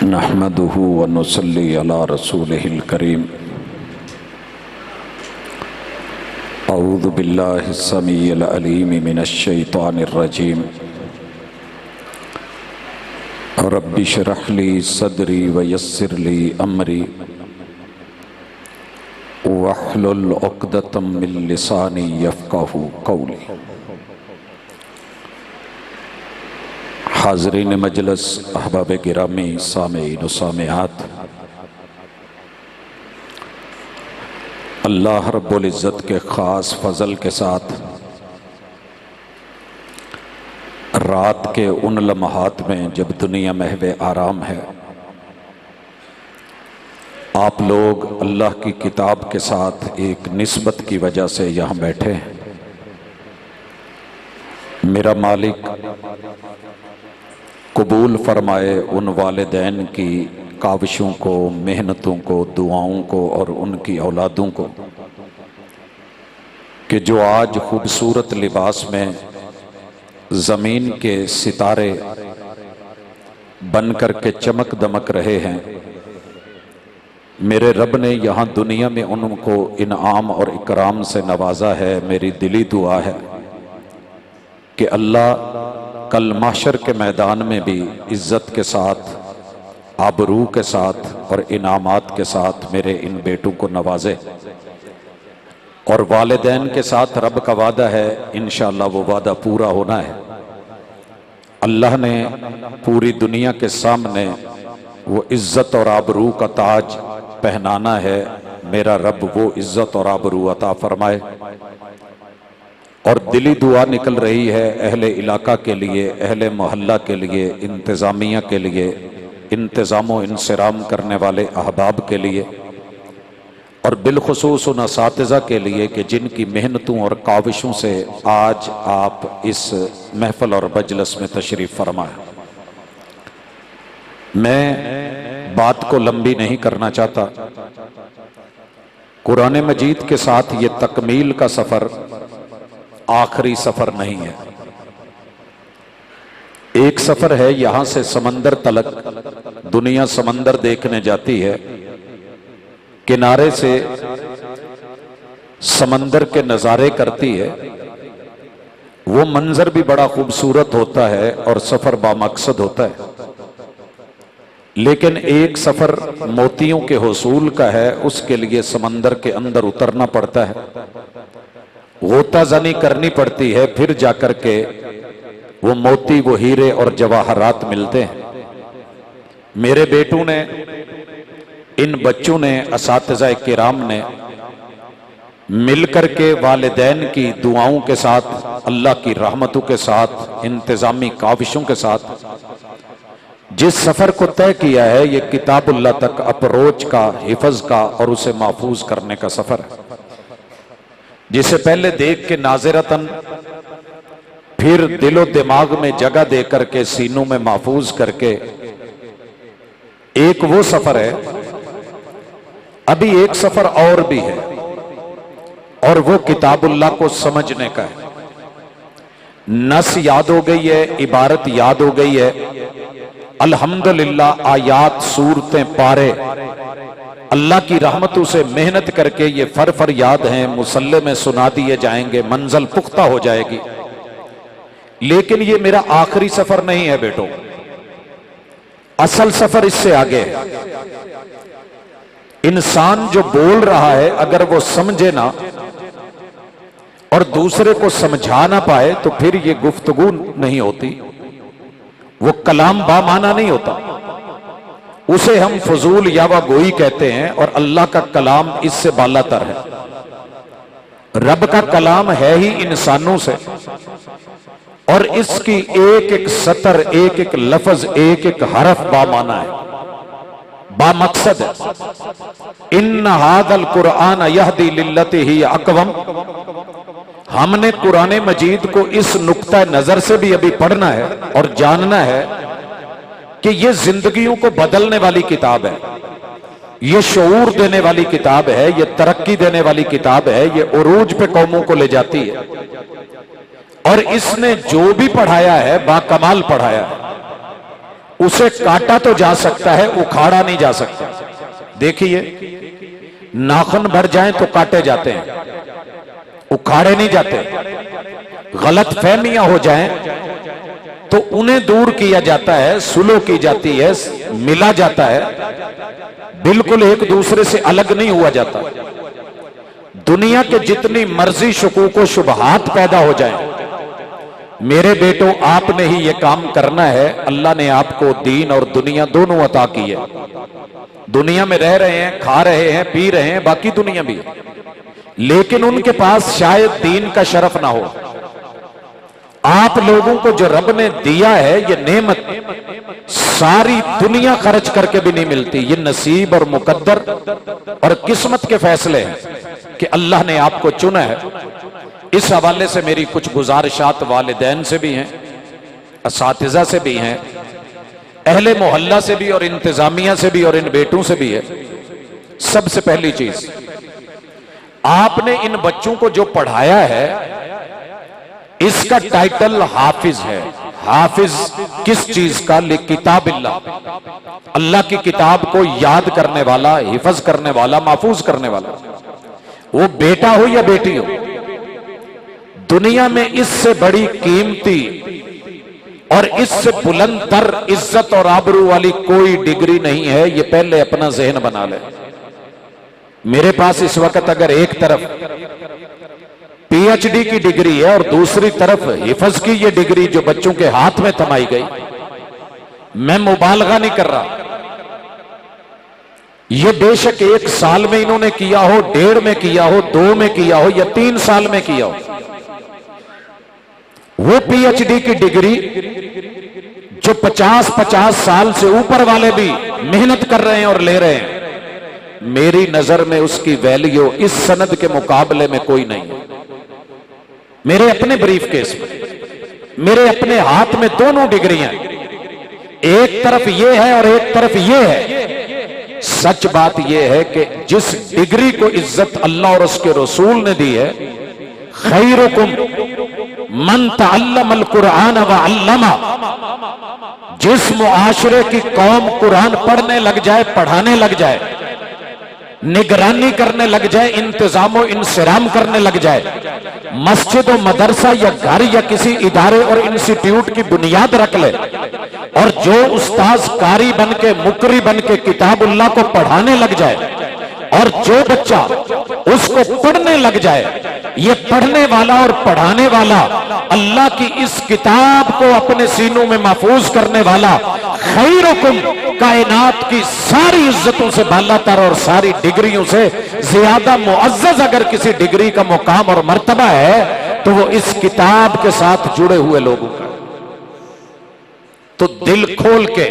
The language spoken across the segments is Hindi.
नहमदुहु व नुसल्ली अला रसूलिहिल करीम। अऊज़ु बिल्लाहि समीइल अलीम मिनश शैतानिर रजीम। रब्बि इश्रह ली सदरी व यस्सिर ली अमरी वहलुल उक़दतम मिन लिसानी यफ़क़हू क़ौली। हाज़रीन मजलिस, अहबाब गिरामी, सामीईन व सामिआत, अल्लाह रब्बुल इज़्ज़त के ख़ास फ़ज़ल के साथ रात के उन लम्हात में जब दुनिया महवे आराम है, आप लोग अल्लाह की किताब के साथ एक निस्बत की वजह से यहाँ बैठे हैं। मेरा मालिक कबूल फरमाए उन वालिदैन की काविशों को, मेहनतों को, दुआओं को और उनकी औलादों को कि जो आज खूबसूरत लिबास में ज़मीन के सितारे बन कर के चमक दमक रहे हैं। मेरे रब ने यहाँ दुनिया में उनको इनाम और इकराम से नवाजा है। मेरी दिली दुआ है कि अल्लाह कल माशर के मैदान में भी इज़्ज़त के साथ, आबरू के साथ और इनामात के साथ मेरे इन बेटों को नवाजे। और वालिदैन के साथ रब का वादा है, इंशाअल्लाह वो वादा पूरा होना है। अल्लाह ने पूरी दुनिया के सामने वो इज़्ज़त और आबरू का ताज पहनाना है। मेरा रब वो इज़्ज़त और आबरू अता फरमाए। और दिली दुआ निकल रही है अहले इलाका के लिए, अहले मोहल्ला के लिए, इंतज़ामिया के लिए, इंतज़ामो इंसराम करने वाले अहबाब के लिए और बिलखुसूस उन असातिज़ा के लिए कि जिनकी मेहनतों और काविशों से आज आप इस महफिल और मजलिस में तशरीफ़ फरमाए। मैं बात को लंबी नहीं करना चाहता। कुरान मजीद के साथ ये तकमील का सफ़र आखिरी सफ़र नहीं है। एक सफ़र है यहाँ से समंदर तलक। दुनिया समंदर देखने जाती है, किनारे से समंदर के नज़ारे करती है। वो मंजर भी बड़ा खूबसूरत होता है और सफ़र बामकसद होता है। लेकिन एक सफ़र मोतियों के हुसूल का है, उसके लिए समंदर के अंदर उतरना पड़ता है, गोताज़नी करनी पड़ती है, फिर जाकर के वो मोती, वो हीरे और जवाहरात मिलते हैं। मेरे बेटों ने, इन बच्चों ने, असातिज़ा किराम ने मिलकर के वालिदैन की दुआओं के साथ, अल्लाह की रहमतों के साथ, इंतज़ामी काविशों के साथ जिस सफ़र को तय किया है, ये किताबुल्लाह तक अप्रोच का, हिफज का और उसे महफूज करने का सफ़र है। जिसे पहले देख के नाज़िरतन, फिर दिलो दिमाग में जगह दे करके, सीनों में महफूज करके, एक वो सफ़र है। अभी एक सफ़र और भी है और वो किताबुल्लाह को समझने का है। नस याद हो गई है, इबारत याद हो गई है, अल्हम्दुलिल्लाह आयात, सूरतें, पारे अल्लाह की रहमतों से मेहनत करके ये फर याद हैं, मुसल्ले में सुना दिए जाएंगे, मंजिल पुख्ता हो जाएगी। लेकिन ये मेरा आखिरी सफर नहीं है बेटो, असल सफर इससे आगे है। इंसान जो बोल रहा है, अगर वो समझे ना और दूसरे को समझा ना पाए तो फिर ये गुफ्तगू नहीं होती, वो कलाम बामाना नहीं होता। उसे हम फजूल या वा गोई कहते हैं और अल्लाह का कलाम इससे बालातर है। रब का कलाम है ही इंसानों से और इसकी एक एक सतर, एक एक लफ्ज, एक एक हरफ बामाना है, बामकसद है। इन्ना हादल कुरान यहदी लिल्लती ही अक़वम। हमने कुरान मजीद को इस नुक्ता नजर से भी अभी पढ़ना है और जानना है कि ये जिंदगियों को बदलने वाली किताब है, ये शऊर देने वाली किताब है, ये तरक्की देने वाली किताब है, ये उरूज पे कौमों को ले जाती है। और इसने जो भी पढ़ाया है बाकमाल पढ़ाया है। उसे काटा तो जा सकता है, उखाड़ा नहीं जा सकता। देखिए, नाखून भर जाएं तो काटे जाते हैं, उखाड़े नहीं जाते। गलत फहमियां हो जाएं तो उन्हें दूर किया जाता है, सुलह की जाती है, मिला जाता है, बिल्कुल एक दूसरे से अलग नहीं हुआ जाता। दुनिया के जितनी मर्जी शकूक व शुबहात पैदा हो जाएं, मेरे बेटों आपने ही ये काम करना है। अल्लाह ने आपको दीन और दुनिया दोनों अता की है। दुनिया में रह रहे हैं, खा रहे हैं, पी रहे हैं, बाकी दुनिया भी है, लेकिन उनके पास शायद दीन का शरफ ना हो। आप लोगों को जो रब ने दिया है, ये नेमत सारी दुनिया खर्च करके भी नहीं मिलती। ये नसीब और मुकद्दर और किस्मत के फैसले हैं कि अल्लाह ने आपको चुना है। इस हवाले से मेरी कुछ गुजारिशात वालिदैन से भी हैं, असातिज़ा से भी हैं, अहले मोहल्ला से भी और इंतजामिया से भी और इन बेटों से भी है। सबसे पहली चीज, आपने इन बच्चों को जो पढ़ाया है, इसका टाइटल हाफिज है। हाफिज किस चीज का? ले किताबिल्लाह, अल्लाह की किताब को याद करने वाला, हिफज करने वाला, महफूज करने वाला। वो बेटा हो या बेटी हो, दुनिया में इससे बड़ी कीमती और इससे बुलंदतर इज्जत और आबरू वाली कोई डिग्री नहीं है। ये पहले अपना जहन बना ले। मेरे पास इस वक्त अगर एक तरफ पीएचडी की डिग्री है और दूसरी तरफ हिफज की ये डिग्री जो बच्चों के हाथ में थमाई गई, मैं मुबालगा नहीं कर रहा। ये बेशक 1 साल में इन्होंने किया हो, 1.5 में किया हो, 2 में किया हो या 3 साल में किया हो, वो पीएचडी की डिग्री जो 50-50 साल से ऊपर वाले भी मेहनत कर रहे हैं और ले रहे हैं, मेरी नजर में उसकी वैल्यू इस सनद के मुकाबले में कोई नहीं है। मेरे अपने ब्रीफ केस में, मेरे अपने हाथ में दोनों डिग्रियां, एक तरफ ये है और एक तरफ ये है। सच बात यह है कि जिस डिग्री को इज्जत अल्लाह और उसके रसूल ने दी है, खैरुकुम मन तअल्लमल कुरान व अल्लमा, जिस मुआशरे की कौम कुरान पढ़ने लग जाए, पढ़ाने लग जाए, निगरानी करने लग जाए, इंतजामो इंसराम करने लग जाए, मस्जिद और मदरसा या घर या किसी इदारे और इंस्टीट्यूट की बुनियाद रख ले, और जो उस्ताज कारी बन के, मुकरी बन के किताबुल्लाह को पढ़ाने लग जाए, और जो बच्चा उसको पढ़ने लग जाए, ये पढ़ने वाला और पढ़ाने वाला अल्लाह की इस किताब को अपने सीनों में महफूज करने वाला, खैरुकुम, कायनात की सारी इज्जतों से बालातर और सारी डिग्रियों से ज्यादा मुअज्जज अगर किसी डिग्री का मुकाम और मर्तबा है तो वो इस किताब के साथ जुड़े हुए लोगों का। तो दिल खोल के,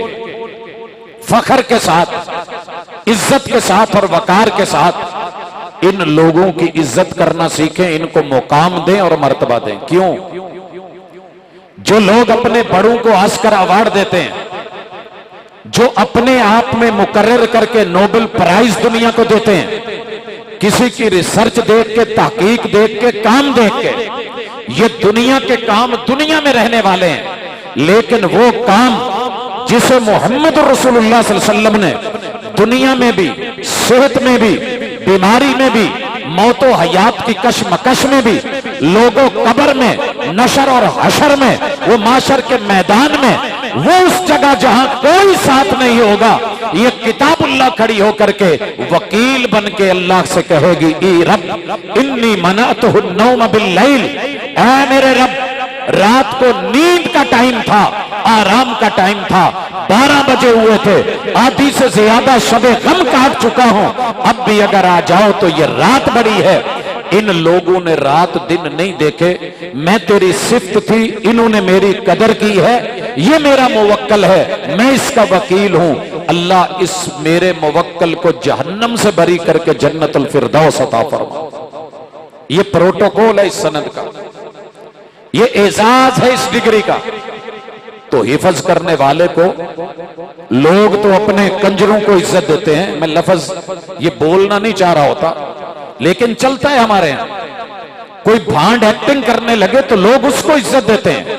फख्र के साथ, इज्जत के साथ और वकार के साथ इन लोगों की इज्जत करना सीखें, इनको मुकाम दें और मर्तबा दें। क्यों? जो लोग अपने बड़ों को ऑस्कर अवार्ड देते हैं, जो अपने आप में मुकर्रर करके नोबेल प्राइज दुनिया को देते हैं, किसी की रिसर्च देख के, तहकीक देख के, काम देख के, ये दुनिया के काम दुनिया में रहने वाले हैं, लेकिन वो काम जिसे मोहम्मद रसूलुल्लाह सल्लल्लाहु अलैहि वसल्लम ने दुनिया में भी, सेहत में भी, बीमारी में भी, मौतो हयात की कशमकश में भी, लोगों कब्र में, नशर और हशर में, वो माशर के मैदान में, वो उस जगह जहां कोई साथ नहीं होगा, ये किताबुल्लाह खड़ी होकर के वकील बन के अल्लाह से कहेगी, ई रब इन्नी मनातहु नौम बिल्लैल, ऐ मेरे रब, रात को नींद का टाइम था, आराम का टाइम था, 12 बजे हुए थे, आधी से ज्यादा शबे गम काट चुका हूं, अब भी अगर आ जाओ तो ये रात बड़ी है। इन लोगों ने रात दिन नहीं देखे, मैं तेरी सिफ्त थी, इन्होंने मेरी कदर की है, ये मेरा मुवक्कल है, मैं इसका वकील हूं। अल्लाह इस मेरे मुवक्कल को जहन्नम से बरी करके जन्नतुल फिरदौस अता फरमा। ये प्रोटोकॉल है इस सनद का, ये एजाज है इस डिग्री का। तो हिफज करने वाले को लोग तो अपने कंजरों को इज्जत देते हैं, मैं लफ्ज ये बोलना नहीं चाह रहा होता, लेकिन चलता है हमारे यहां। कोई भांड एक्टिंग करने लगे तो लोग उसको इज्जत देते हैं,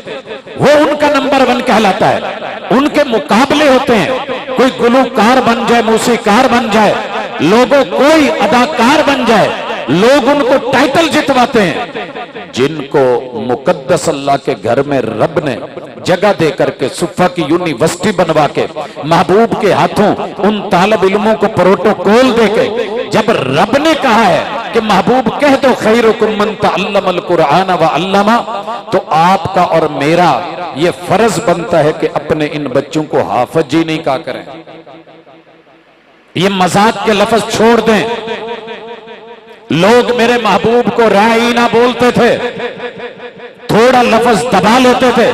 वो उनका नंबर 1 कहलाता है। उनके मुकाबले होते हैं। कोई गुलूकार बन जाए, मौसीकार बन जाए, लोगों कोई अदाकार बन जाए, लोग उनको टाइटल जितवाते हैं। जिनको मुकद्दस अल्लाह के घर में रब ने जगह दे करके सुफा की यूनिवर्सिटी बनवा के महबूब के हाथों उन तालब इल्मों को प्रोटोकॉल दे के, जब रब ने कहा है कि महबूब कह दो खैरुकुम मन तअल्लमल कुरआन व अल्लमा, तो आपका और मेरा ये फर्ज बनता है कि अपने इन बच्चों को हाफिज जी नहीं कहा करें। ये मजाक के लफ्ज छोड़ दें। लोग मेरे महबूब को राईना बोलते थे, थोड़ा लफ्ज दबा लेते थे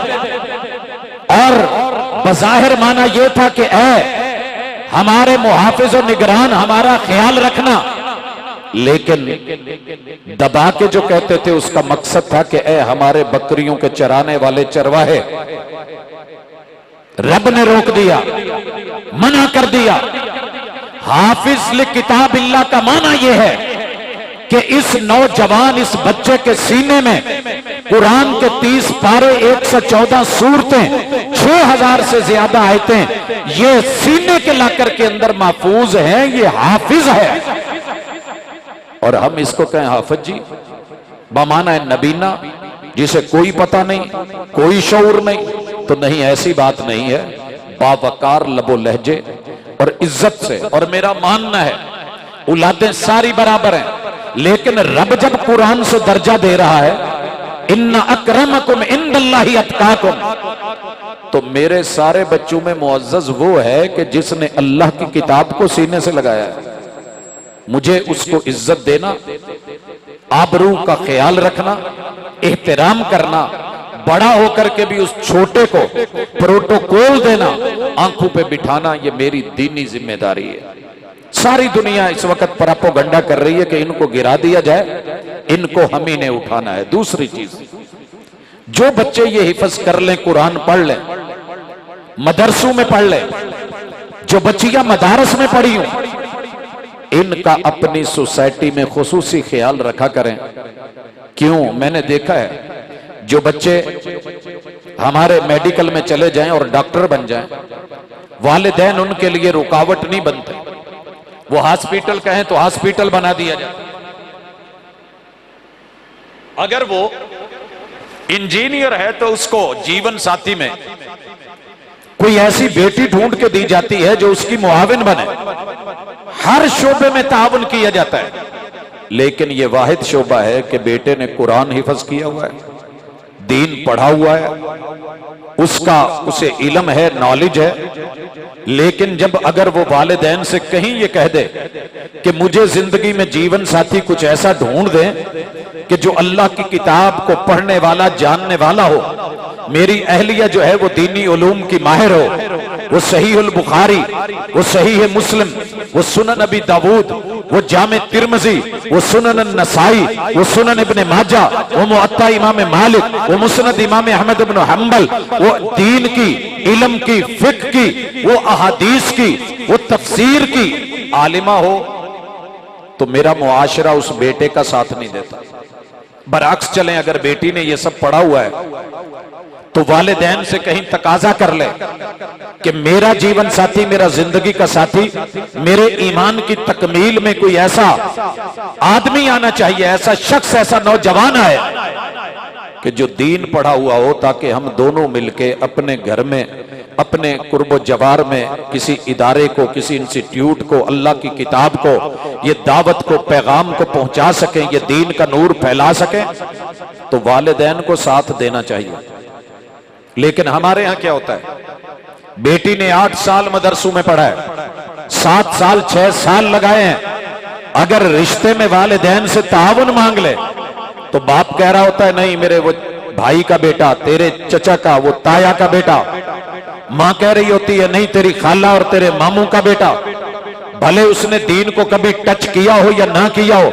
और बज़ाहिर माना यह था कि ऐ हमारे मुहाफिज और निगरान, हमारा ख्याल रखना। लेकिन दबा के जो कहते थे उसका मकसद था कि ऐ हमारे बकरियों के चराने वाले चरवाहे। रब ने रोक दिया, मना कर दिया। हाफिज लिल किताबिल्लाह का माना यह है कि इस नौजवान, इस बच्चे के सीने में कुरान के 30 पारे, 114 सूरतें, 6000 से ज्यादा आयतें ये सीने के लाकर के अंदर महफूज हैं। ये हाफिज है और हम इसको कहें हाफिज जी, बमाना है नबीना, जिसे कोई पता नहीं, कोई शऊर नहीं। तो नहीं, ऐसी बात नहीं है। बावकार लबो लहजे और इज्जत से। और मेरा मानना है औलादें सारी बराबर हैं, लेकिन रब जब कुरान से दर्जा दे रहा है, इन्ना अक्रमकुम इंदल्लाहि अत्काकुम, तो मेरे सारे बच्चों में मुअज्जज वो है कि जिसने अल्लाह की किताब को सीने से लगाया है। मुझे उसको इज्जत देना, आबरू का ख्याल रखना, एहतराम करना, बड़ा होकर के भी उस छोटे को प्रोटोकॉल देना, आंखों पे बिठाना, ये मेरी दीनी जिम्मेदारी है। सारी दुनिया इस वक्त प्रोपेगेंडा कर रही है कि इनको गिरा दिया जाए, इनको हम ही ने उठाना है। दूसरी चीज, जो बच्चे ये हिफ्ज कर लें, कुरान पढ़ लें, मदरसों में पढ़ लें, जो बच्चियां मदारस में पढ़ी हूं, इनका अपनी सोसाइटी में खुसूसी ख्याल रखा करें। क्यों? मैंने देखा है जो बच्चे हमारे मेडिकल में चले जाएं और डॉक्टर बन जाएं, वालिदैन उनके लिए रुकावट नहीं बनते। वो हॉस्पिटल कहें तो हॉस्पिटल बना दिया जाए। अगर वो इंजीनियर है तो उसको जीवन साथी में कोई ऐसी बेटी ढूंढ के दी जाती है जो उसकी मुआविन बने। हर शोबे में ताउन किया जाता है, लेकिन यह वाहिद शोबा है कि बेटे ने कुरान हिफज किया हुआ है, दीन पढ़ा हुआ है, उसका उसे इल्म है, नॉलेज है। लेकिन जब अगर वो वालिदैन से कहीं ये कह दे कि मुझे जिंदगी में जीवन साथी कुछ ऐसा ढूंढ दे कि जो अल्लाह की किताब को पढ़ने वाला, जानने वाला हो, मेरी अहलिया जो है वो दीनी उलूम की माहिर हो, वो सहीहुल बुखारी, वो सहीह मुस्लिम, वो सुनन अबी दाऊद, वो जामे तिर्मिज़ी, वो सुनन नसाई, वो सुनन इब्ने माजा, वो मुअत्ता इमाम मालिक, वो मुस्नद इमाम अहमद इब्न हंबल, वो दीन की, इल्म की, फिक्र की, वो अहादीस की, वो तफसीर की आलिमा हो, तो मेरा मुआशरा उस बेटे का साथ नहीं देता। बरअक्स चलें, अगर बेटी ने ये सब पढ़ा हुआ है तो वालिदैन से कहीं तकाजा कर ले कि मेरा जीवन साथी, मेरा जिंदगी का साथी, मेरे ईमान की तकमील में कोई ऐसा आदमी आना चाहिए, ऐसा शख्स, ऐसा नौजवान आए कि जो दीन पढ़ा हुआ हो, ताकि हम दोनों मिलके अपने घर में, अपने कुर्बो जवार में किसी इदारे को, किसी इंस्टीट्यूट को, अल्लाह की किताब को, ये दावत को, पैगाम को पहुंचा सकें, ये दीन का नूर फैला सकें। तो वालिदैन को साथ देना चाहिए। लेकिन हमारे यहां क्या होता है, बेटी ने 8 साल मदरसों में पढ़ा है, 7 साल 6 साल लगाए हैं, अगर रिश्ते में वालिदैन से ताउन मांग ले तो बाप कह रहा होता है नहीं, मेरे वो भाई का बेटा, तेरे चचा का, वो ताया का बेटा। मां कह रही होती है नहीं, तेरी खाला और तेरे मामू का बेटा। भले उसने दीन को कभी टच किया हो या ना किया हो,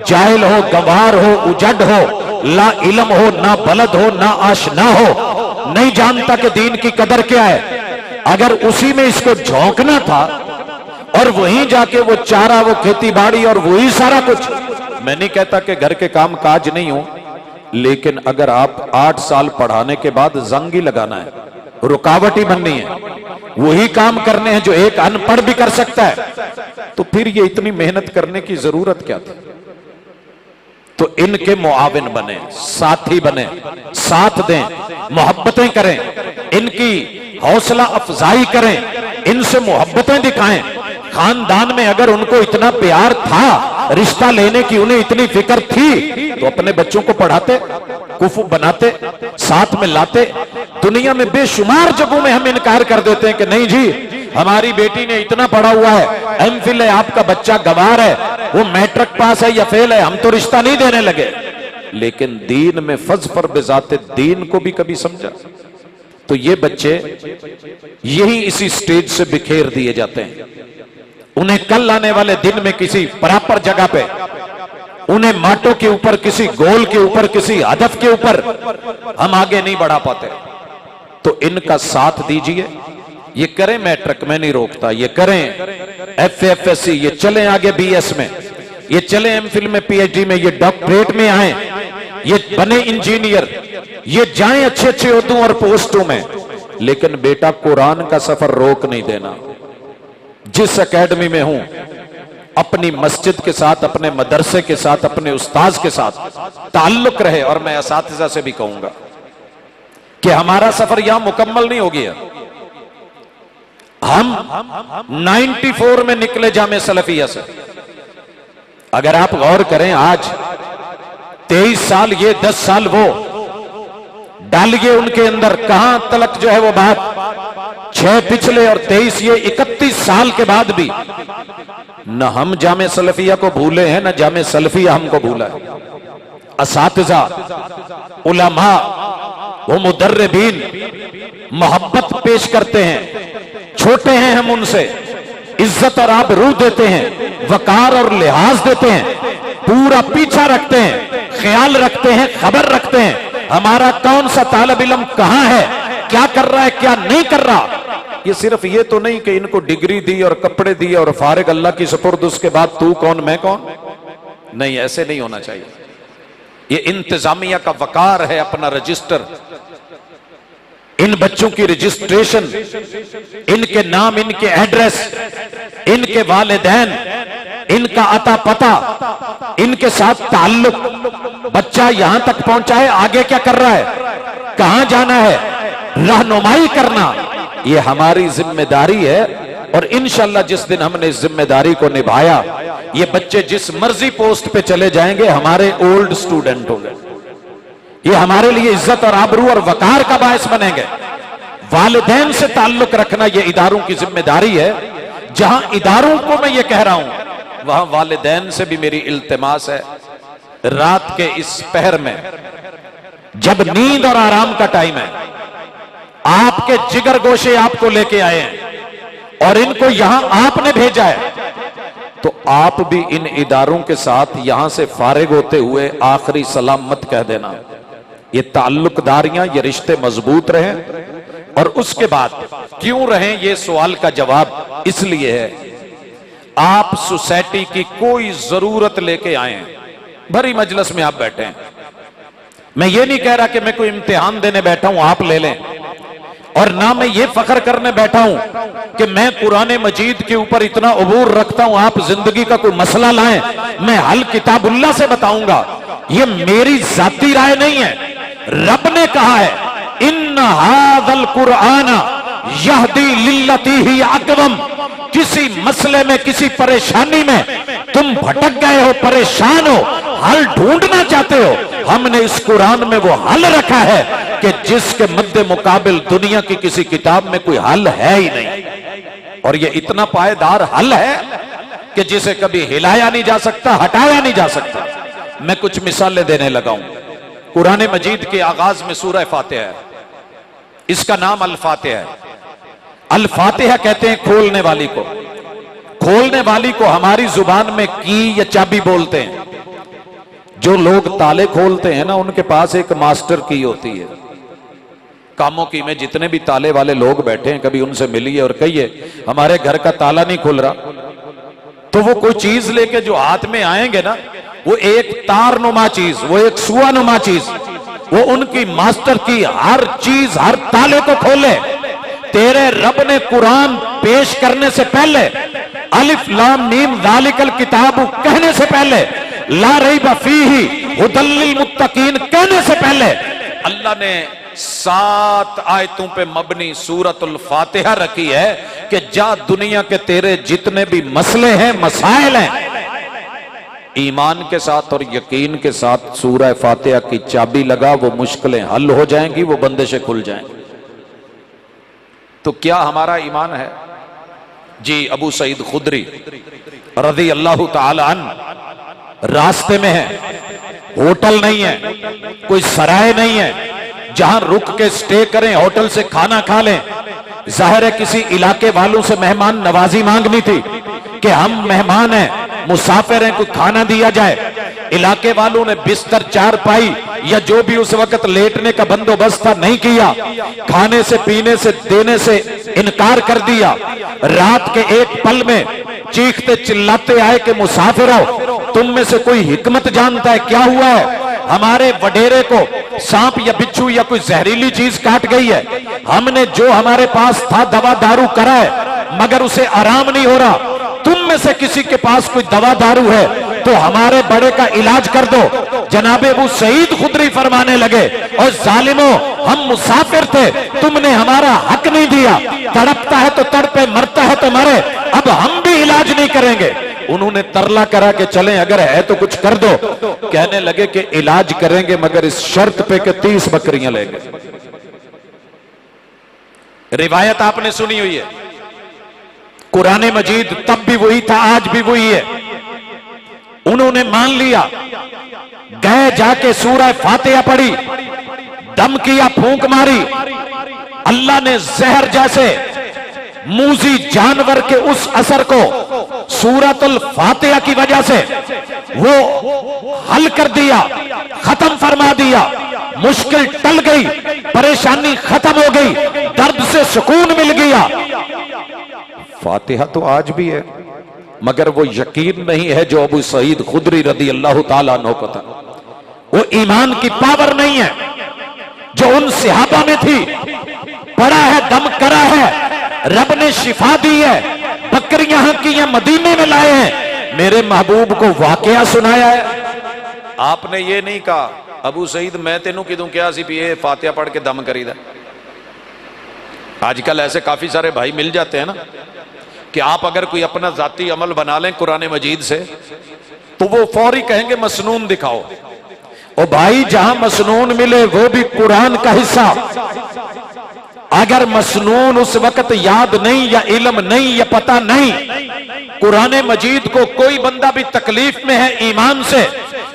जाहिल हो, गंवार हो, उजड़ हो, ला इल्म हो, ना बलद हो, ना आशना हो, नहीं जानता कि दीन की कदर क्या है। अगर उसी में इसको झोंकना था और वहीं जाके वो चारा, वो खेती बाड़ी और वही सारा कुछ, मैं नहीं कहता कि घर के काम काज नहीं हो, लेकिन अगर आप 8 साल पढ़ाने के बाद जंग ही लगाना है, रुकावट ही बननी है, वही काम करने हैं जो एक अनपढ़ भी कर सकता है, तो फिर ये इतनी मेहनत करने की जरूरत क्या थी? तो इनके मुआविन बने, साथी बने, साथ दें, मोहब्बतें करें, इनकी हौसला अफजाई करें, इनसे मोहब्बतें दिखाएं। खानदान में अगर उनको इतना प्यार था, रिश्ता लेने की उन्हें इतनी फिक्र थी, तो अपने बच्चों को पढ़ाते, कुफू बनाते, साथ में लाते। दुनिया में बेशुमार जगहों में हम इनकार कर देते हैं कि नहीं जी, हमारी बेटी ने इतना पढ़ा हुआ है, एमफिल है, आपका बच्चा गवार है, वो मैट्रिक पास है या फेल है, हम तो रिश्ता नहीं देने लगे। लेकिन दीन में फजफर बेजाते दीन को भी कभी समझा? तो ये बच्चे यही इसी स्टेज से बिखेर दिए जाते हैं। उन्हें कल आने वाले दिन में किसी प्रॉपर जगह पे, उन्हें माटों के ऊपर, किसी गोल के ऊपर, किसी हदफ के ऊपर हम आगे नहीं बढ़ा पाते। तो इनका साथ दीजिए, ये करें मैट्रिक, मैं नहीं रोकता, ये करें एफएफएससी, ये चलें आगे बीएस में, ये चलें एमफिल में, पीएचडी में, ये डॉक्टरेट में आए, ये बने इंजीनियर, ये जाएं अच्छे अच्छे ओहदों और पोस्टों में। लेकिन बेटा कुरान का सफर रोक नहीं देना। जिस एकेडमी में हूं, अपनी मस्जिद के साथ, अपने मदरसे के साथ, अपने उस्ताद के साथ ताल्लुक रहे। और मैं असातिज़ा से भी कहूंगा कि हमारा सफर यहां मुकम्मल नहीं हो गया। हम 94 में निकले जामे सलफिया से। अगर आप गौर करें, आज 23 साल ये, 10 साल वो, डालिए उनके अंदर कहां तलक जो है वो बात, 6 पिछले और 23 ये, 31 साल के बाद भी न हम जामे सलफिया को भूले हैं, न जामे सलफिया हमको भूला है। असातिज़ा, उलमा, वो मुदर्रिबीन मोहब्बत पेश करते हैं, छोटे हैं हम उनसे, इज्जत और आबरू देते हैं, वकार और लिहाज देते हैं, पूरा पीछा रखते हैं, ख्याल रखते हैं, खबर रखते हैं हमारा कौन सा तालिब इल्म कहां है, क्या कर रहा है, क्या नहीं कर रहा। ये सिर्फ ये तो नहीं कि इनको डिग्री दी और कपड़े दिए और फारिग अल्लाह की सुपुर्द, उसके बाद तू कौन मैं कौन, नहीं, ऐसे नहीं होना चाहिए। ये इंतजामिया का वकार है, अपना रजिस्टर, इन बच्चों की रजिस्ट्रेशन, इनके नाम, इनके एड्रेस, इनके वालिदैन, इनका अता पता, इनके साथ ताल्लुक, बच्चा यहां तक पहुंचा है, आगे क्या कर रहा है, कहां जाना है, रहनुमाई करना, ये हमारी जिम्मेदारी है। और इंशाअल्लाह जिस दिन हमने इस जिम्मेदारी को निभाया, ये बच्चे जिस मर्जी पोस्ट पे चले जाएंगे हमारे ओल्ड स्टूडेंट होंगे, ये हमारे लिए इज्जत और आबरू और वकार का बायस बनेंगे। वालिदैन से ताल्लुक रखना ये इदारों की जिम्मेदारी है। जहां इदारों को मैं ये कह रहा हूं, वहां वालिदैन से भी मेरी इल्तिमास है, रात के इस पहर में जब नींद और आराम का टाइम है, आपके जिगर गोशे आपको लेके आए हैं और इनको यहां आपने भेजा है, तो आप भी इन इदारों के साथ यहां से फारिग होते हुए आखिरी सलाम मत कह देना। ये ताल्लुकदारियां, ये रिश्ते मजबूत रहें। और उसके बाद क्यों रहें, ये सवाल का जवाब इसलिए है, आप सोसाइटी की कोई जरूरत लेके आए हैं, भरी मजलिस में आप बैठे हैं, मैं ये नहीं कह रहा कि मैं कोई इम्तिहान देने बैठा हूं आप ले लें, और ना मैं ये फख्र करने बैठा हूं कि मैं कुरान मजीद के ऊपर इतना अबूर रखता हूं, आप जिंदगी का कोई मसला लाएं मैं हल किताबुल्लाह से बताऊंगा। ये मेरी जाती राय नहीं है, रब ने कहा है, इन्न हाज़ल कुरआन यहदी लिल्लती ही अक़वम। किसी मसले में, किसी परेशानी में तुम भटक गए हो, परेशान हो, हल ढूंढना चाहते हो, हमने इस कुरान में वो हल रखा है कि जिसके मद्दे मुकाबिल दुनिया की किसी किताब में कोई हल है ही नहीं। और ये इतना पायदार हल है कि जिसे कभी हिलाया नहीं जा सकता, हटाया नहीं जा सकता। मैं कुछ मिसालें देने लगा हूं। कुरान मजीद के आगाज में सूरह फातिहा है, इसका नाम अल फातिहा है। अल फातिहा कहते हैं खोलने वाली को। खोलने वाली को हमारी जुबान में की या चाबी बोलते हैं। जो लोग ताले खोलते हैं ना, उनके पास एक मास्टर की होती है। कामों की में जितने भी ताले वाले लोग बैठे हैं, कभी उनसे मिलिए और कहिए हमारे घर का ताला नहीं खुल रहा, तो वो कोई चीज लेके जो हाथ में आएंगे ना, वो एक तार नुमा चीज, वो एक सुआ नुमा चीज, वो उनकी मास्टर की हर चीज, हर ताले को खोले। तेरे रब ने कुरान पेश करने से पहले, अलिफ लाम मीम ज़ालिकल किताब कहने से पहले, ला रैब फीही हुदल लिल मुत्तकीन कहने से पहले, अल्लाह ने 7 आयतों पे मबनी सूरतुल फातिहा रखी है कि जा दुनिया के तेरे जितने भी मसले हैं, मसाइल हैं, ईमान के साथ और यकीन के साथ सूरह फातिहा की चाबी लगा, वो मुश्किलें हल हो जाएंगी, वो बंदिशें खुल जाएंगी। तो क्या हमारा ईमान है जी? अबू सईद खुदरी रज़ी अल्लाह ताला अन्हु रास्ते में है, होटल नहीं है, कोई सराय नहीं है जहां रुक के स्टे करें, होटल से खाना खा लें। जाहिर है किसी इलाके वालों से मेहमान नवाजी मांगनी थी कि हम मेहमान हैं, मुसाफिर हैं, कोई खाना दिया जाए। इलाके वालों ने बिस्तर, चारपाई या जो भी उस वक्त लेटने का बंदोबस्त था नहीं किया, खाने से पीने से देने से इनकार कर दिया। रात के एक पल में चीखते चिल्लाते आए कि मुसाफिरों, तुम में से कोई हिकमत जानता है, क्या हुआ है? हमारे वडेरे को सांप या बिच्छू या कोई जहरीली चीज काट गई है। हमने जो हमारे पास था दवा दारू करा है, मगर उसे आराम नहीं हो रहा। तुम में से किसी के पास कोई दवा दारू है तो हमारे बड़े का इलाज कर दो। जनाबे अबू सईद खुदरी फरमाने लगे, और जालिमों, हम मुसाफिर थे, तुमने हमारा हक नहीं दिया। तड़पता है तो तड़पे, मरता है तो मरे, अब हम भी इलाज नहीं करेंगे। उन्होंने तरला करा के चले, अगर है तो कुछ कर दो। कहने लगे कि इलाज करेंगे मगर इस शर्त पे कि 30 बकरियां लेंगे। रिवायत आपने सुनी हुई है, कुरान मजीद तब भी वही था, आज भी वही है। उन्होंने मान लिया, गए जाके सूरह फातिहा पढ़ी, दम किया, फूंक मारी। अल्लाह ने जहर जैसे मूजी जानवर के उस असर को सूरतुल फातिहा की वजह से वो हल कर दिया, खत्म फरमा दिया। मुश्किल टल गई, परेशानी खत्म हो गई, दर्द से सुकून मिल गया। फातिहा तो आज भी है, मगर वो यकीन नहीं है जो अबू सईद खुदरी रज़ी अल्लाह ताला अन्हु को था। वो ईमान की पावर नहीं है जो उन सहाबा में थी। पड़ा है, दम करा है, रब ने शिफा दी है, बकरियां हकी हैं, मदीने में लाए हैं, मेरे महबूब को वाकया सुनाया है। आपने ये नहीं कहा अबू सईद मैं तेनू किदों क्या सी भी फातिहा पढ़ के दम करीदा। आजकल ऐसे काफी सारे भाई मिल जाते हैं ना कि आप अगर कोई अपना जाती अमल बना लें कुरान मजीद से तो वो फौरी कहेंगे मसनून दिखाओ। ओ भाई, जहां मसनून मिले वो भी कुरान का हिस्सा। अगर मसनून उस वक्त याद नहीं या इल्म नहीं या पता नहीं, कुरान मजीद को कोई बंदा भी तकलीफ में है ईमान से,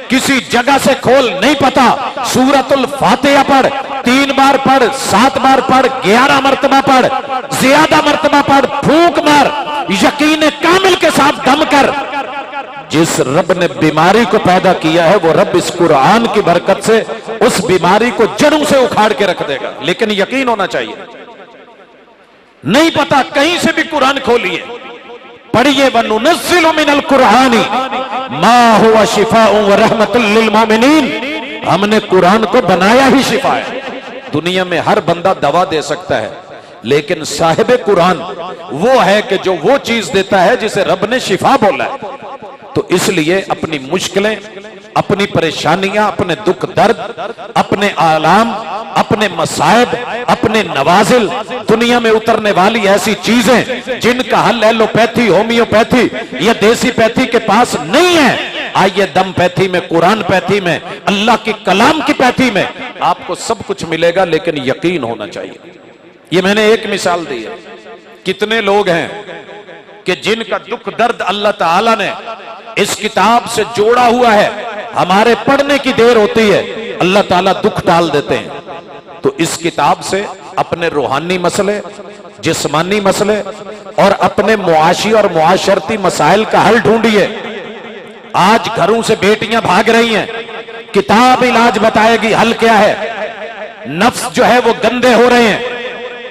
किसी जगह से खोल नहीं पता, सूरतुल फातिहा पढ़, 3 बार पढ़, 7 बार पढ़, 11 मरतबा पढ़, ज्यादा मरतबा पढ़, फूंक मार, यकीन कामिल के साथ दम कर। जिस रब ने बीमारी को पैदा किया है वो रब इस कुरान की बरकत से उस बीमारी को जड़ों से उखाड़ के रख देगा। लेकिन यकीन होना चाहिए। नहीं पता, कहीं से भी कुरान खोलिए, पढ़िए, वनुनज़्ज़िलु मिनल कुरानी मा हुवा शिफाउन व रहमतुल लिल मोमिनीन। हमने कुरान को बनाया ही शिफा है। दुनिया में हर बंदा दवा दे सकता है, लेकिन साहिब कुरान वो है कि जो वो चीज देता है जिसे रब ने शिफा बोला है। तो इसलिए अपनी मुश्किलें, अपनी परेशानियां, अपने दुख दर्द, अपने आलाम, अपने मसाइब, अपने नवाजिल, दुनिया में उतरने वाली ऐसी चीजें जिनका हल एलोपैथी, होम्योपैथी या देसी पैथी के पास नहीं है, आइए दम पैथी में, कुरान पैथी में, अल्लाह की कलाम की पैथी में आपको सब कुछ मिलेगा। लेकिन यकीन होना चाहिए। ये मैंने एक मिसाल दी है। कितने लोग हैं कि जिनका दुख दर्द अल्लाह ताला ने इस किताब से जोड़ा हुआ है, हमारे पढ़ने की देर होती है अल्लाह ताला दुख डाल देते हैं। तो इस किताब से अपने रूहानी मसले, जिस्मानी मसले और अपने मुआशी और मुआशरती मसाइल का हल ढूंढिए। आज घरों से बेटियां भाग रही हैं, किताब इलाज बताएगी हल क्या है। नफ्स जो है वो गंदे हो रहे हैं,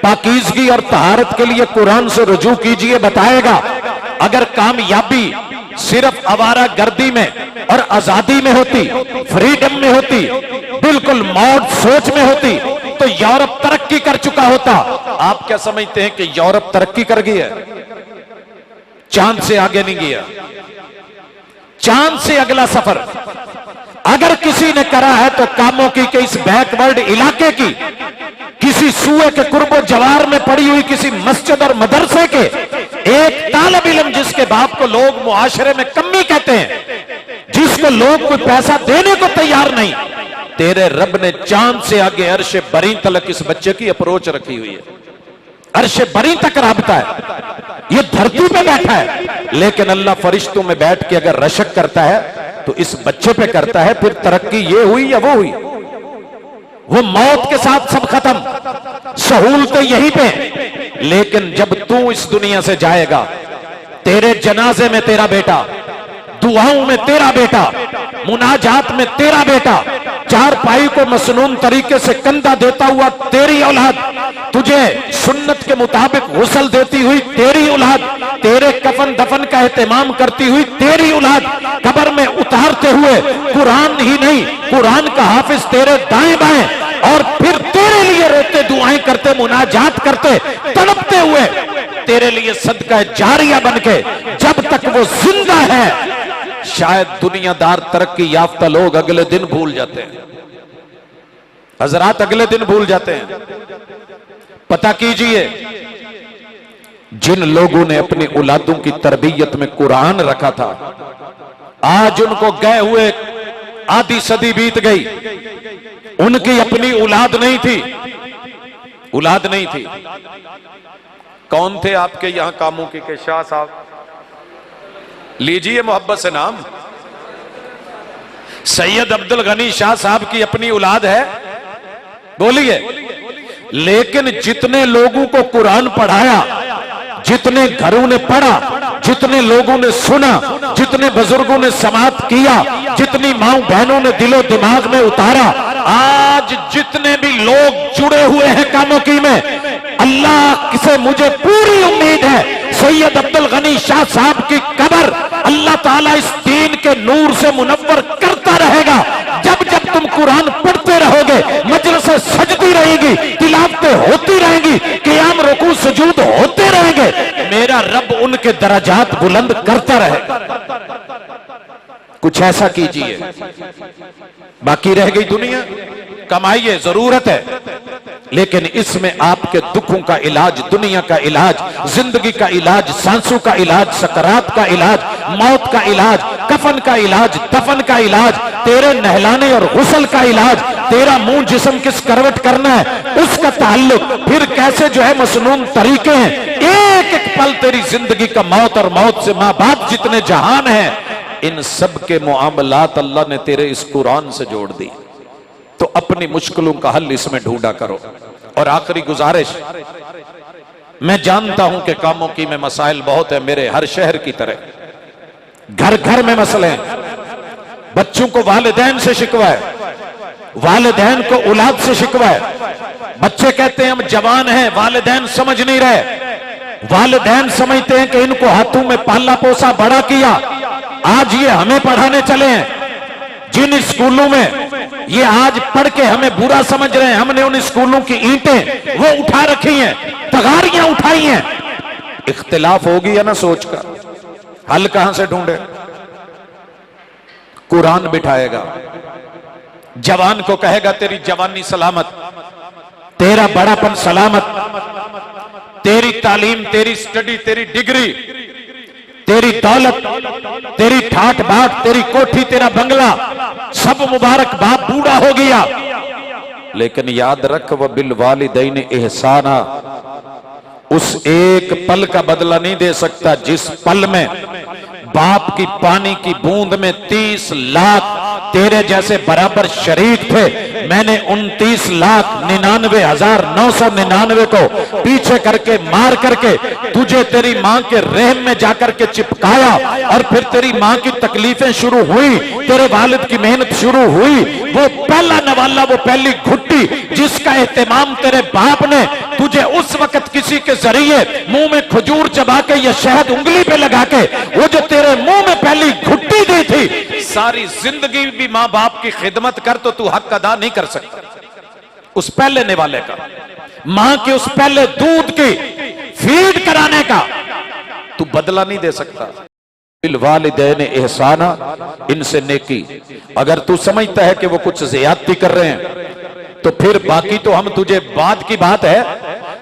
पाकीज़गी और तहारत के लिए कुरान से रुजू कीजिए, बताएगा। अगर कामयाबी सिर्फ आवारा गर्दी में और आजादी में होती, फ्रीडम में होती, बिल्कुल मॉड सोच में होती, तो यूरोप तरक्की कर चुका होता। आप क्या समझते हैं कि यूरोप तरक्की कर गया? चांद से आगे नहीं गया। चांद से अगला सफर अगर किसी ने करा है तो कामों की के इस बैकवर्ड इलाके की, किसी सूए के कुर्बो जवार में पड़ी हुई किसी मस्जिद और मदरसे के एक तालिब इल्म, जिसके बाप को लोग मुआशरे में कमी कहते हैं, जिसको लोग कोई पैसा देने को तैयार नहीं, तेरे रब ने चांद से आगे अर्शे बरी तक इस बच्चे की अप्रोच रखी हुई है। अर्शे बरी तक राबता है, ये धरती पे बैठा है, लेकिन अल्लाह फरिश्तों में बैठ के अगर रशक करता है तो इस बच्चे पे करता है। फिर तरक्की ये हुई या वो हुई? वो मौत के साथ सब खत्म, सहूलतें यहीं पे। लेकिन जब तू इस दुनिया से जाएगा, तेरे जनाजे में तेरा बेटा, दुआओं में तेरा बेटा, मुनाजात में तेरा बेटा, चार पाई को मसनून तरीके से कंधा देता हुआ तेरी औलाद, तुझे सुन्नत के मुताबिक गुस्ल देती हुई तेरी औलाद, तेरे कफन दफन का एहतमाम करती हुई तेरी औलाद, कब्र में उतारते हुए कुरान ही नहीं, कुरान का हाफिज तेरे दाएं बाएं, और फिर तेरे लिए रोते दुआएं करते, मुनाजात करते, तड़पते हुए तेरे लिए सदका जारिया बनके जब तक वो जिंदा है। शायद दुनियादार तरक्की याफ्ता लोग अगले दिन भूल जाते हैं, हजरात अगले दिन भूल जाते हैं। पता कीजिए, जिन लोगों ने अपनी औलादों की तरबियत में कुरान रखा था, आज उनको गए हुए आधी सदी बीत गई, उनकी अपनी औलाद नहीं थी, औलाद नहीं थी। कौन थे आपके यहां कामों के शाह साहब? लीजिए मोहब्बत से नाम। सैयद अब्दुल गनी शाह साहब की अपनी औलाद है, बोलिए। लेकिन जितने लोगों को कुरान पढ़ाया, जितने घरों ने पढ़ा, जितने लोगों ने सुना, जितने बुजुर्गों ने समाअत किया, जितनी मां बहनों ने दिलो दिमाग में उतारा, आज जितने भी लोग जुड़े हुए हैं कामों की में, अल्लाह से मुझे पूरी उम्मीद है सैयद अब्दुल गनी शाह साहब की कब्र अल्लाह ताला इस दीन के नूर से मुनव्वर करता रहेगा। जब जब तुम कुरान पढ़ते रहोगे, मजलिसें सजती रहेगी, तिलावतें होती रहेंगी, क़ियाम रुकू सुजूद होते रहेंगे, मेरा रब उनके दर्जात बुलंद करता रहेगा। कुछ ऐसा कीजिए। बाकी रह गई दुनिया, कमाइए, जरूरत है, लेकिन इसमें आपके दुखों का इलाज, दुनिया का इलाज, जिंदगी का इलाज, सांसों का इलाज, सकरात का इलाज, मौत का इलाज, कफन का इलाज, दफन का इलाज, तेरे नहलाने और गुस्ल का इलाज, तेरा मुंह जिस्म किस करवट करना है उसका ताल्लुक, फिर कैसे जो है मसनून तरीके हैं, एक एक पल तेरी जिंदगी का, मौत और मौत से मां बाप जितने जहान हैं, इन सब के मुआमलात अल्लाह ने तेरे इस कुरान से जोड़ दी। तो अपनी मुश्किलों का हल इसमें ढूंढा करो। और आखिरी गुजारिश, मैं जानता हूं कि कामों की में मसाइल बहुत है, मेरे हर शहर की तरह घर घर में मसले हैं। बच्चों को वालिदैन से शिकवा है, वालिदैन को औलाद से शिकवा है। बच्चे कहते हैं हम जवान हैं, वालिदैन समझ नहीं रहे, वालिदैन समझते हैं कि इनको हाथों में पाला पोसा बड़ा किया, आज ये हमें पढ़ाने चले हैं। जिन स्कूलों में ये आज पढ़ के हमें बुरा समझ रहे हैं, हमने उन स्कूलों की ईंटें वो उठा रखी हैं, तगारियां उठाई हैं। इख्तिलाफ होगी या ना सोच का, हल कहां से ढूंढे? कुरान बिठाएगा, जवान को कहेगा तेरी जवानी सलामत, तेरा बड़ापन सलामत, तेरी तालीम, तेरी स्टडी, तेरी डिग्री, तेरी दौलत, तेरी ठाट बाट, तेरी कोठी, तेरा बंगला, सब मुबारक, बाप बूढ़ा हो गया, लेकिन याद रख वह बिल वालिदैन एहसाना, उस एक पल का बदला नहीं दे सकता जिस पल में बाप की पानी की बूंद में 30 लाख तेरे जैसे बराबर शरीक थे। मैंने 29,99,999 को पीछे करके मार करके तुझे तेरी मां के रहम में जाकर के चिपकाया, और फिर तेरी मां की तकलीफें शुरू हुई, तेरे वालिद की मेहनत शुरू हुई। वो पहला नवाला, वो पहली घुट्टी जिसका एहतमाम तेरे बाप ने तुझे उस वक्त किसी के जरिए मुंह में खजूर चबा के या शहद उंगली पे लगा के वो जो तेरे मुंह में पहली घुट्टी दी, दी थी, सारी जिंदगी भी मां बाप की खिदमत कर तो तू हक अदा नहीं कर सकता उस पहले निवाले का, मां के उस पहले दूध की फीड कराने का तू बदला नहीं दे सकता। बिल वालिदैन एहसाना, इनसे नेकी। अगर तू समझता है कि वो कुछ ज्यादती कर रहे हैं तो फिर बाकी तो हम तुझे बाद की बात है,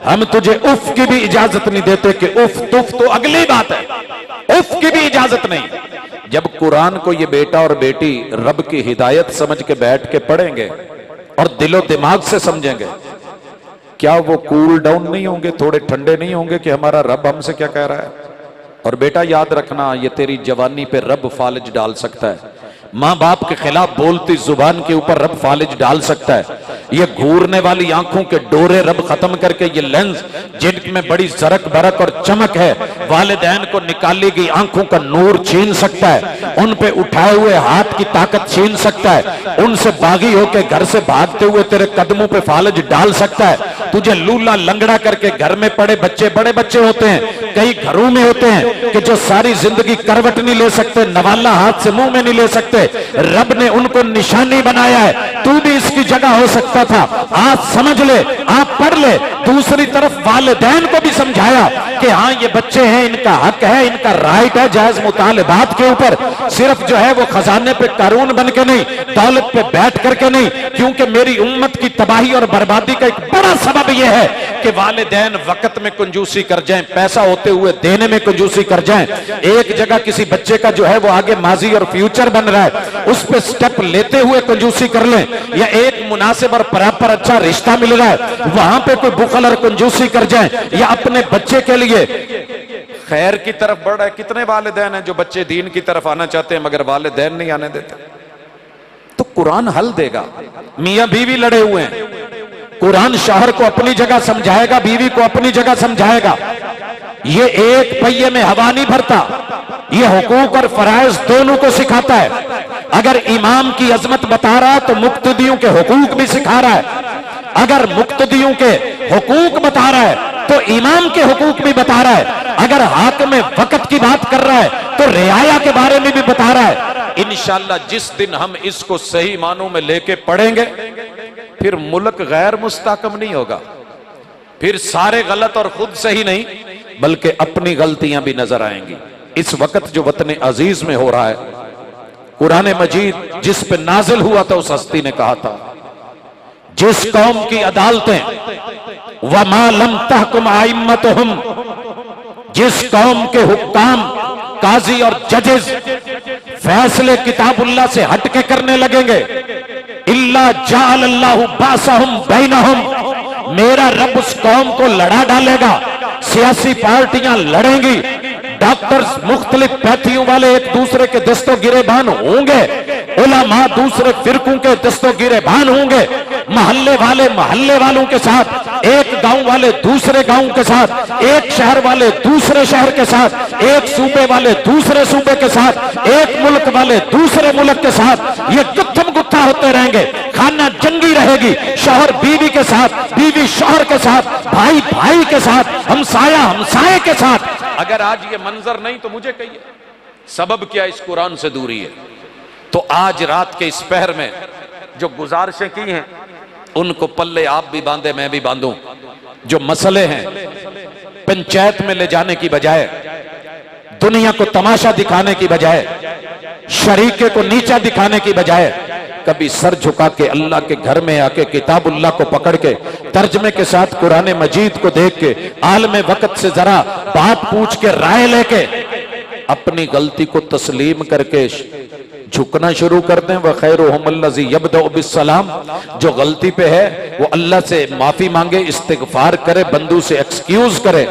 हम तुझे उफ की भी इजाजत नहीं देते कि उफ तुफ तो अगली बात है, उफ की भी इजाजत नहीं। जब कुरान को ये बेटा और बेटी रब की हिदायत समझ के बैठ के पढ़ेंगे और दिलो दिमाग से समझेंगे, क्या वो कूल डाउन नहीं होंगे, थोड़े ठंडे नहीं होंगे कि हमारा रब हमसे क्या कह रहा है। और बेटा याद रखना, ये तेरी जवानी पे रब फालिज डाल सकता है, मां बाप के खिलाफ बोलती जुबान के ऊपर रब फालिज डाल सकता है, ये घूरने वाली आंखों के डोरे रब खत्म करके ये लेंस जिनमें बड़ी जरक बरक और चमक है, वालिदैन को निकाली गई आंखों का नूर छीन सकता है, उन पे उठाए हुए हाथ की ताकत छीन सकता है, उनसे बागी होकर घर से भागते हुए तेरे कदमों पे फालिज डाल सकता है, तुझे लूला लंगड़ा करके घर में पड़े बच्चे, बड़े बच्चे होते हैं, कई घरों में होते हैं कि जो सारी जिंदगी करवट नहीं ले सकते, नवाला हाथ से मुंह में नहीं ले सकते, रब ने उनको निशानी बनाया है, तू भी इसकी जगह हो सकता था। आज समझ ले, आप पढ़ ले। दूसरी तरफ वालिदैन को भी समझाया कि हाँ ये बच्चे हैं, इनका हक है, इनका राइट है जायज मुतालिबात के ऊपर, सिर्फ जो है वो खजाने पे कारून बन के नहीं, दौलत पे बैठ करके नहीं, क्योंकि मेरी उम्मत की तबाही और बर्बादी का एक बड़ा सबब यह है कि वालिदैन वक्त में कंजूसी कर जाएं, पैसा होते हुए देने में कंजूसी कर जाएं। एक जगह किसी बच्चे का जो है वो आगे माजी और फ्यूचर बन रहा है, उस पे स्टेप लेते हुए कंजूसी कर लें, या एक मुनासिब और बराबर अच्छा रिश्ता मिल रहा है वहां पे कोई बुखल और कंजूसी कर जाएं, या अपने बच्चे के लिए खैर की तरफ बढ़ रहा है। कितने वालिदैन हैं जो बच्चे दीन की तरफ आना चाहते हैं मगर वालिदैन नहीं आने देते। तो कुरान हल देगा। मियां बीवी लड़े हुए हैं, कुरान शौहर को अपनी जगह समझाएगा, बीवी को अपनी जगह समझाएगा। ये एक पहिए में हवा नहीं भरता, ये हुकूक और फराइज दोनों को सिखाता है। अगर इमाम की अजमत बता रहा है तो मुक्तदियों के हुकूक भी सिखा रहा है, अगर मुक्तदियों के हुकूक बता रहा है तो इमाम के हुकूक भी बता रहा है, अगर हाकिम वक्त की बात कर रहा है तो रियाया के बारे में भी बता रहा है। इंशाअल्लाह जिस दिन हम इसको सही मानों में लेके पढ़ेंगे फिर मुल्क गैर मुस्तहकम नहीं होगा, फिर सारे गलत और खुद सही नहीं बल्कि अपनी गलतियां भी नजर आएंगी। इस वक्त जो वतन अजीज में हो रहा है, कुरान मजीद जिस पे नाजिल हुआ था उस हस्ती ने कहा था, जिस कौम की अदालतें वमा लम तहकुम आइम्मतुहुम, जिस कौम के हुक्काम काजी और जजेस फैसले किताबुल्लाह से हटके करने लगेंगे, इल्ला जाअलल्लाहु बासहुम बैनहुम, मेरा रब उस कौम को लड़ा डालेगा। सियासी पार्टियां लड़ेंगी, डॉक्टर्स मुख्तलिफ पैथियों वाले एक दूसरे के दस्तों गिरेबान होंगे, उलमा दूसरे फिरकों के दस्तों गिरेबान होंगे, मोहल्ले वाले मोहल्ले वालों के साथ, एक गांव वाले दूसरे गांव के साथ, एक शहर वाले दूसरे शहर के साथ, एक सूबे वाले दूसरे सूबे के साथ, एक मुल्क वाले दूसरे मुल्क के साथ, ये गुत्थम गुत्था होते रहेंगे। खाना जंगी रहेगी, शौहर बीवी के साथ, बीवी शौहर के साथ, भाई भाई के साथ, हमसाया हमसाये के साथ। अगर आज ये मंजर नहीं तो मुझे कहिए सबब क्या इस कुरान से दूरी है। तो आज रात के इस पहर में जो गुजारिशें की हैं उनको पल्ले आप भी बांधे मैं भी बांधूं। जो मसले हैं पंचायत में ले जाने की बजाय, दुनिया को तमाशा दिखाने की बजाय, शरीके को नीचा दिखाने की बजाय, कभी सर झुका के अल्लाह के घर में आके किताबुल्लाह को पकड़ के तर्जमे के साथ कुरान मजीद को देख के आलम वक्त से जरा बात पूछ के राय लेके अपनी गलती को तस्लीम करके झुकना शुरू कर दें। व खैरुहुमुल्लज़ी यब्दउ बिस्सलाम, जो गलती पे है वो अल्लाह से माफी मांगे, इस्तिगफार करे, बंदू से एक्सक्यूज करे।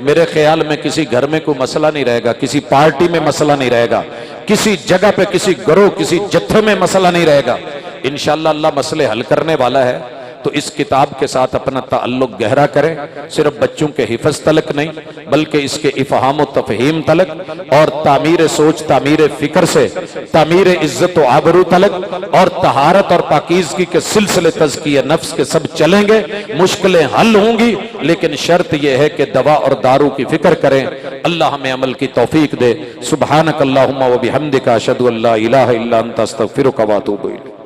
मेरे ख्याल में किसी घर में कोई मसला नहीं रहेगा, किसी पार्टी में मसला नहीं रहेगा, किसी जगह पे किसी ग्रोह किसी जत्थे में मसला नहीं रहेगा। इंशाअल्लाह अल्लाह मसले हल करने वाला है। तो इस किताब के साथ अपना ताल्लुक गहरा करें, सिर्फ बच्चों के हिफ्ज तलक नहीं बल्कि इसके इफ़हाम व तफहीम तलक और तामीर सोच, तामीर फिक्र से तामीर इज्जत व आबरू तलक और तहारत और पाकीज़गी के सिलसिले तज़किया नफ्स के सब चलेंगे। मुश्किलें हल होंगी, लेकिन शर्त यह है कि दवा और दारू की फिक्र करें। अल्लाह हमें अमल की तौफीक दे। सुब्हानक अल्लाहुम्मा व बिहम्दिका अशहदु अल्ला इलाहा इल्ला अंता अस्तगफिरुका व अतूबु इलैक।